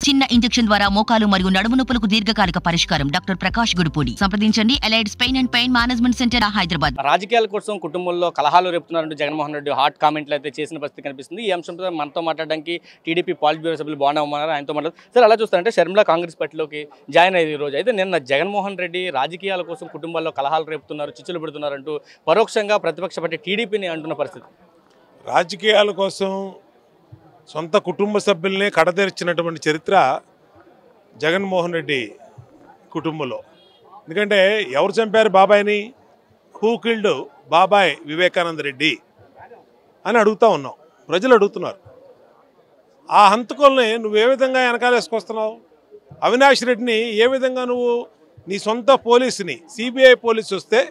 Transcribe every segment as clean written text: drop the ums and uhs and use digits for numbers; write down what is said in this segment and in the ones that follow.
చిన్న ఇంజెక్షన్ ద్వారా మోకాలు మరియు నడుము నొప్పులకు దీర్ఘకాలిక పరిష్కారం. డాక్టర్ ప్రకాష్ గుడిపూడి. సంప్రదించండి. Allied's pain and pain management centre, Hyderabad. రాజకీయాల కోసం కుటుంబంలో కలహాలు రేపుతున్నారంటూ జగన్మోహన్ రెడ్డి హాట్ కామెంట్లు అయితే చేసిన పరిస్థితి కనిపిస్తుంది. ఈ అంశంతో మనతో మాట్లాడడానికి టీడీపీ పాలిట్ బ్యూరో సభ్యులు బాగున్నారు. ఆయనతో మాట్లాడుతారు. సార్, అలా చూస్తారంటే షర్మిల కాంగ్రెస్ పార్టీలోకి జాయిన్ అయ్యేది ఈ రోజు. అయితే నిన్న జగన్మోహన్ రెడ్డి రాజకీయాల కోసం కుటుంబాల్లో కలహాలు రేపుతున్నారు, చిచ్చులు పెడుతున్నారంటూ పరోక్షంగా ప్రతిపక్ష పార్టీ టీడీపీని అంటున్న పరిస్థితి. రాజకీయాల కోసం సొంత కుటుంబ సభ్యుల్ని కడతెరిచినటువంటి చరిత్ర జగన్మోహన్ రెడ్డి కుటుంబంలో. ఎందుకంటే ఎవరు చంపారు బాబాయ్ని? హూ కిల్డ్ బాబాయ్ వివేకానంద రెడ్డి అని అడుగుతూ ఉన్నాం. ప్రజలు అడుగుతున్నారు. ఆ హంతకుల్ని నువ్వు ఏ విధంగా వెనకాలేసుకొస్తున్నావు? అవినాష్ రెడ్డిని ఏ విధంగా నువ్వు నీ సొంత పోలీసుని, సిబిఐ పోలీసు వస్తే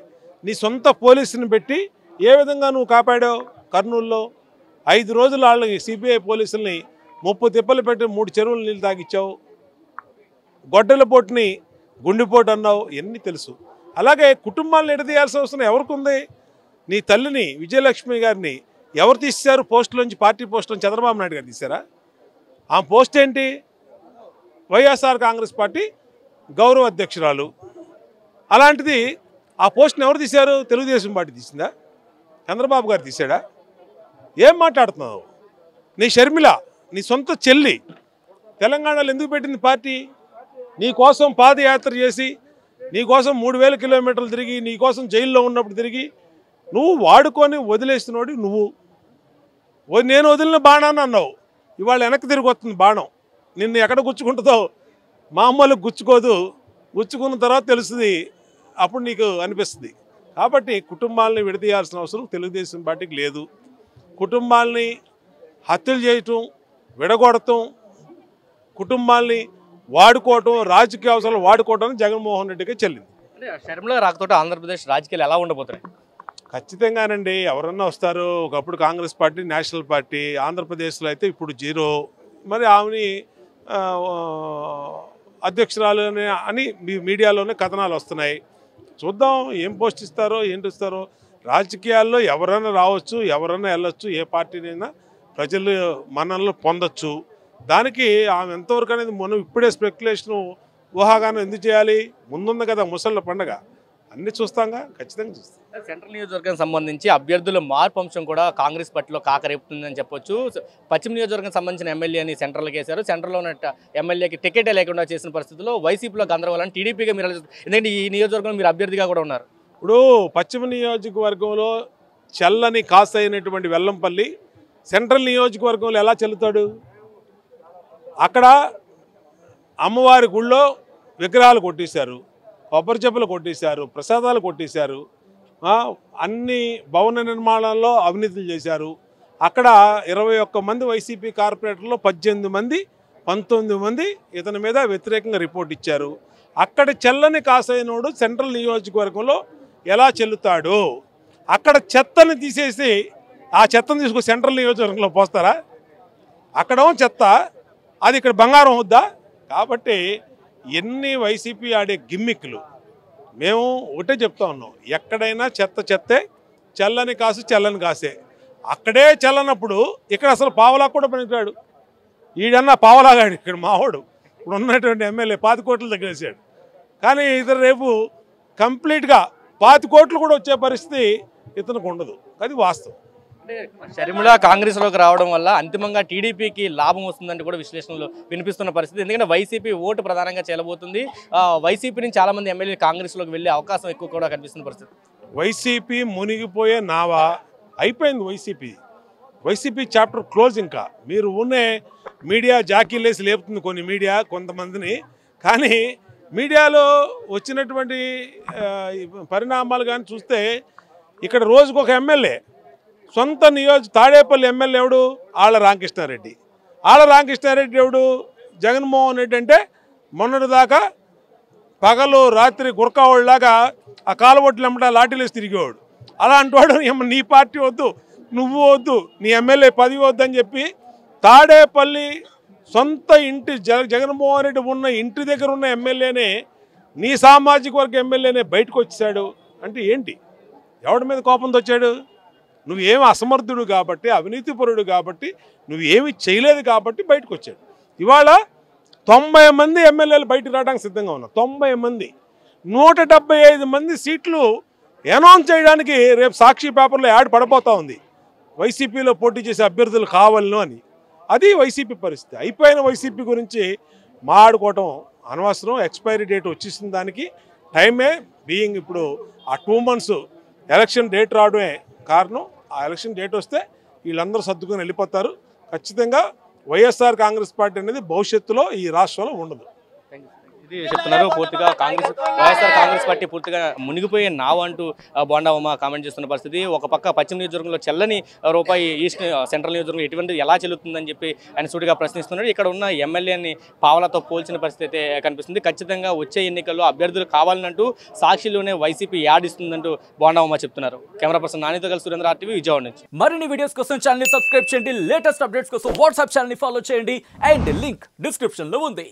నీ సొంత పోలీసుని పెట్టి ఏ విధంగా నువ్వు కాపాడావు? కర్నూలులో 5 రోజులు వాళ్ళని సిబిఐ పోలీసుల్ని 30 తిప్పలు పెట్టి 3 చెరువులు నీళ్ళు తాగిచ్చావు. గొడ్డల పోటుని గుండెపోటు అన్నావు. ఎన్ని తెలుసు. అలాగే కుటుంబాలను ఎడదీయాల్సిన అవసరం ఎవరికి ఉంది? నీ తల్లిని, విజయలక్ష్మి గారిని ఎవరు తీశారు పోస్టులోంచి? పార్టీ పోస్టులోంచి చంద్రబాబు నాయుడు గారు తీశారా? ఆ పోస్ట్ ఏంటి? వైఎస్ఆర్ కాంగ్రెస్ పార్టీ గౌరవ అధ్యక్షురాలు. అలాంటిది ఆ పోస్ట్ని ఎవరు తీశారు? తెలుగుదేశం పార్టీ తీసిందా? చంద్రబాబు గారు తీశాడా? ఏం మాట్లాడుతున్నావు? నీ షర్మిల, నీ సొంత చెల్లి తెలంగాణలో ఎందుకు పెట్టింది పార్టీ? నీ కోసం పాదయాత్ర చేసి, నీ కోసం 3000 కిలోమీటర్లు తిరిగి, నీ కోసం జైల్లో ఉన్నప్పుడు తిరిగి నువ్వు వాడుకొని వదిలేస్తున్నాడు నువ్వు. నేను వదిలిన బాణాన్ని అన్నావు. ఇవాళ వెనక్కి తిరిగి వస్తుంది బాణం. నిన్ను ఎక్కడ గుచ్చుకుంటుందో మామూలు గుచ్చుకోదు. గుచ్చుకున్న తర్వాత తెలుస్తుంది. అప్పుడు నీకు అనిపిస్తుంది. కాబట్టి కుటుంబాలని విడదీయాల్సిన అవసరం తెలుగుదేశం పార్టీకి లేదు. కుటుంబాలని హత్యలు చేయటం, విడగొడటం, కుటుంబాలని వాడుకోవటం, రాజకీయ అవసరాలు వాడుకోవటం జగన్మోహన్ రెడ్డికి చెల్లింది. అంటే షర్మిల రాకతోటి ఆంధ్రప్రదేశ్ రాజకీయాలు ఎలా ఉండబోతున్నాయి? ఖచ్చితంగానండి. ఎవరన్నా వస్తారు. ఒకప్పుడు కాంగ్రెస్ పార్టీ నేషనల్ పార్టీ, ఆంధ్రప్రదేశ్లో అయితే ఇప్పుడు 0. మరి ఆమెని అధ్యక్షురాలు అని మీడియాలోనే కథనాలు వస్తున్నాయి. చూద్దాం ఏం పోస్ట్ ఇస్తారో ఏంటి ఇస్తారో. రాజకీయాల్లో ఎవరైనా రావచ్చు, ఎవరైనా వెళ్ళొచ్చు. ఏ పార్టీనైనా ప్రజలు మన్ననలు పొందొచ్చు. దానికి ఆమె ఎంతవరకు అనేది మనం ఇప్పుడే స్పెక్యులేషను, ఊహాగానం ఎందుకు చేయాలి? ముందుంది కదా ముసళ్ళ పండగ. అన్నీ చూస్తాంగా, ఖచ్చితంగా చూస్తాం. సెంట్రల్ నియోజకవర్గానికి సంబంధించి అభ్యర్థుల మార్పు అంశం కూడా కాంగ్రెస్ పార్టీలో కాకరేపుతుందని చెప్పొచ్చు. పశ్చిమ నియోజకవర్గానికి సంబంధించిన ఎమ్మెల్యేని సెంట్రల్కి వేశారు. సెంట్రల్లో ఉన్న ఎమ్మెల్యేకి టికెటే లేకుండా చేసిన పరిస్థితిలో వైసీపీలో గందరగోళం, టీడీపీగా మీరు ఎందుకంటే ఈ నియోజకవర్గంలో మీరు అభ్యర్థిగా కూడా ఉన్నారు. ఇప్పుడు పశ్చిమ నియోజకవర్గంలో చల్లని కాస్త అయినటువంటి వెల్లంపల్లి సెంట్రల్ నియోజకవర్గంలో ఎలా చెల్లుతాడు? అక్కడ అమ్మవారి గుళ్ళో విగ్రహాలు కొట్టేశారు, కొబ్బరి చెప్పులు కొట్టేశారు, ప్రసాదాలు కొట్టేశారు, అన్ని భవన నిర్మాణాల్లో అవినీతులు చేశారు. అక్కడ 21 మంది వైసీపీ కార్పొరేటర్లో 18 మంది 19 మంది ఇతని మీద వ్యతిరేకంగా రిపోర్ట్ ఇచ్చారు. అక్కడ చెల్లని కాసైనోడు సెంట్రల్ నియోజకవర్గంలో ఎలా చెల్లుతాడు? అక్కడ చెత్తని తీసేసి ఆ చెత్తను తీసుకొని సెంట్రల్ నియోజకవర్గంలో పోస్తారా? అక్కడేమో చెత్త, అది ఇక్కడ బంగారం అవుద్దా? కాబట్టి ఎన్ని వైసీపీ ఆడే గిమ్మిక్లు. మేము ఒకటే చెప్తా ఉన్నాం, ఎక్కడైనా చెత్త చెత్తే, చల్లని కాసు చల్లని కాసే. అక్కడే చల్లనప్పుడు ఇక్కడ అసలు పావలా కూడా పనికిరాడు. ఈడన్నా పావలాగాడు. ఇక్కడ మావాడు ఇప్పుడు ఉన్నటువంటి ఎమ్మెల్యే 10 కోట్ల దగ్గర వేసాడు. కానీ ఇతను రేపు కంప్లీట్గా 10 కోట్లు కూడా వచ్చే పరిస్థితి ఇతనికి ఉండదు. అది వాస్తవం. అంటే షర్మిల కాంగ్రెస్లోకి రావడం వల్ల అంతిమంగా టీడీపీకి లాభం వస్తుందంటే కూడా విశ్లేషణలు వినిపిస్తున్న పరిస్థితి. ఎందుకంటే వైసీపీ ఓటు ప్రధానంగా చేలబోతుంది. వైసీపీ నుంచి చాలామంది ఎమ్మెల్యే కాంగ్రెస్లోకి వెళ్ళే అవకాశం ఎక్కువ కూడా కనిపిస్తున్న పరిస్థితి. వైసీపీ మునిగిపోయే నావా అయిపోయింది. YCP chapter close. ఇంకా మీరు ఉన్నే మీడియా జాకీలేసి లేపుతుంది కొన్ని మీడియా కొంతమందిని. కానీ మీడియాలో వచ్చినటువంటి పరిణామాలు కానీ చూస్తే ఇక్కడ రోజుకొక ఎమ్మెల్యే, సొంత తాడేపల్లి ఎమ్మెల్యే ఎవడు? ఆళ్ళ రామకృష్ణారెడ్డి. ఎవడు? జగన్మోహన్ రెడ్డి. అంటే మొన్నటి దాకా పగలు రాత్రి గురకావాళ్ళలాగా ఆ కాలవొట్లు వెంబట లాఠీలు వేసి తిరిగేవాడు. అలాంటి వాడు నీ పార్టీ వద్దు, నువ్వు వద్దు, నీ ఎమ్మెల్యే పదవి వద్దని చెప్పి తాడేపల్లి సొంత ఇంటి జగన్మోహన్ రెడ్డి ఉన్న ఇంటి దగ్గర ఉన్న ఎమ్మెల్యేనే, నీ సామాజిక వర్గ ఎమ్మెల్యేనే బయటకు వచ్చాడు. అంటే ఏంటి? ఎవడి మీద కోపంతో వచ్చాడు? నువ్వేమి అసమర్థుడు కాబట్టి, అవినీతిపరుడు కాబట్టి, నువ్వేమి చేయలేదు కాబట్టి బయటకు వచ్చాడు. ఇవాళ 90 మంది ఎమ్మెల్యేలు బయటకు రావడానికి సిద్ధంగా ఉన్నారు. 90 మంది 175 మంది సీట్లు అనౌన్స్ చేయడానికి రేపు సాక్షి పేపర్లో యాడ్ పడబోతా ఉంది. వైసీపీలో పోటీ చేసే అభ్యర్థులు కావాలను అని. అది వైసీపీ పరిస్థితి. అయిపోయిన వైసీపీ గురించి మాట్లాడుకోవటం అనవసరం. ఎక్స్పైరీ డేట్ వచ్చేసిన దానికి టైమే బీయింగ్ ఇప్పుడు ఆ 2 months ఎలక్షన్ డేట్ రావడమే కారణం. ఆ ఎలక్షన్ డేట్ వస్తే వీళ్ళందరూ సర్దుకొని వెళ్ళిపోతారు. ఖచ్చితంగా వైఎస్ఆర్ కాంగ్రెస్ పార్టీ అనేది భవిష్యత్తులో ఈ రాష్ట్రంలో ఉండదు. ఇది చెప్తున్నారు. పూర్తిగా వైఎస్ఆర్ కాంగ్రెస్ పార్టీ పూర్తిగా మునిగిపోయే నావు అంటూ బోండా ఉమ కామెంట్ చేస్తున్న పరిస్థితి. ఒక పక్క పశ్చిమ నియోజకవర్గంలో చెల్లని రూపాయి ఈస్ట్ సెంట్రల్ నియోజకవర్గంలో ఎటువంటి ఎలా చెల్లుతుందని చెప్పి ఆయన సూటిగా ప్రశ్నిస్తున్నాడు. ఇక్కడ ఉన్న ఎమ్మెల్యేని పావలతో పోల్చిన పరిస్థితి అయితే కనిపిస్తుంది. ఖచ్చితంగా వచ్చే ఎన్నికల్లో అభ్యర్థులు కావాలంటూ సాక్షిలోనే వైసీపీ యాడ్ ఇస్తుందంటూ బోండా ఉమ చెప్తున్నారు. కెమెరా పర్సన్ నానితో కలిసి సురేంద్ర, RTV, విజయవాడ నుంచి. మరిన్ని వీడియోస్ కోసం ఛానల్ ని సబ్స్క్రైబ్ చేయండి. లేటెస్ట్ అప్డేట్స్ కోసం వాట్సాప్ ఛానల్ ని ఫాలో చేయండి. అండ్ లింక్ డిస్క్రిప్షన్ లో ఉంది.